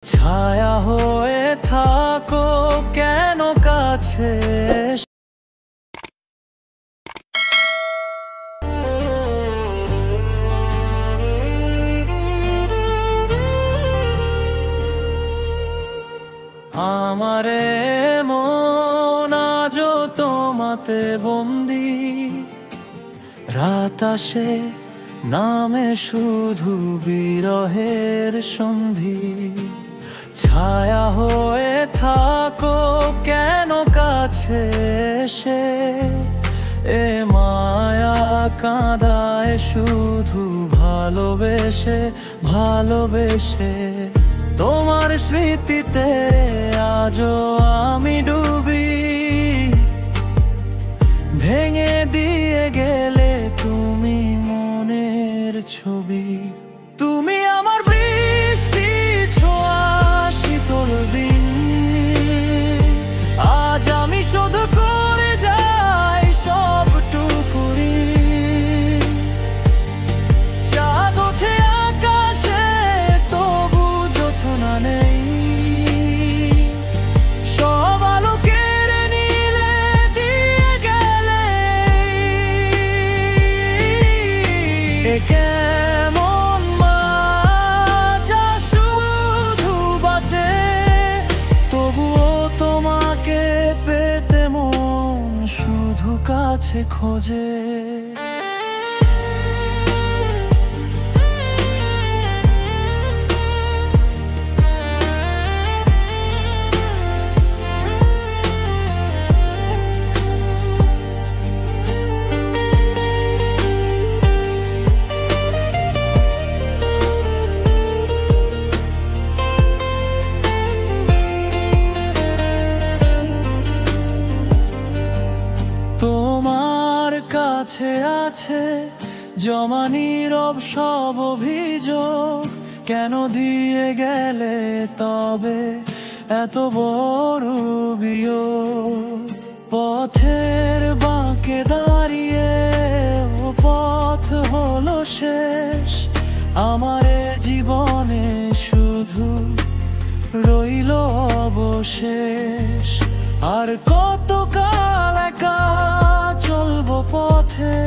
ছায়া হয়ে থাকো কেন কাছে। আমারে মন আজও তোমাতে বন্দি, রাত আসে নামে শুধু বিরহের সন্ধি। ছায়া হয়ে থাকো কেন কাছে এসে, এ মায়া কাঁদায় শুধু ভালোবেসে ভালোবেসে। তোমার স্মৃতিতে আজও আমি ডুবি, ভেঙে দিয়ে গেলে তুমি মনের ছবি। তুমি আমার বৃষ্টি ছোঁয়া শীতল দিন, আজ আমি শুধু করে যাই সবটুকু ঋণ। চাঁদ ওঠে আকাশে তবু জোছনা নেই, সব আলো কেড়ে নিলে দিয়ে গেলে। কেমন মাজা শুধু বাঁচে, তবুও তোমাকে পেতে মন শুধু কাছে খোঁজে। তোমার কাছে আছে জমা নীরব সব অভিযোগ, কেন দিয়ে গেলে তবে এত বড় বিয়োগ। পথের বাঁকে দাঁড়িয়ে ও পথ হলো শেষ, আমার জীবনে শুধু রইল অবশেষ। আর কতকাল একা চলবো পথে,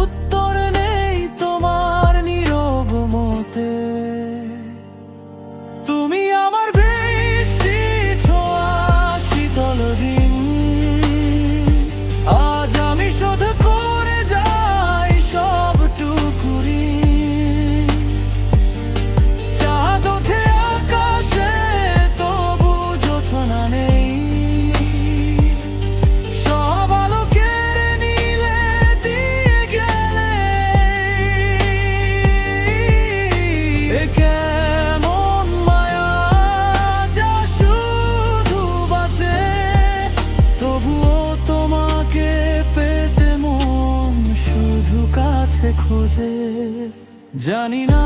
উত্তর নেই তোমার নীরব মতে। তুমি আমার বৃষ্টি ছোঁয়া শীতল দিন, আজ আমি শুধু করে যাই সবটুকু ঋণ। চাঁদ ওঠে আকাশে তবু জোছনা নেই, সব আলো কেড়ে নিলে দিয়ে গেলে। কেমন মায়া যা শুধু বাঁচে, তবুও তোমাকে পেতে মন শুধু কাছে খোঁজে। জানি না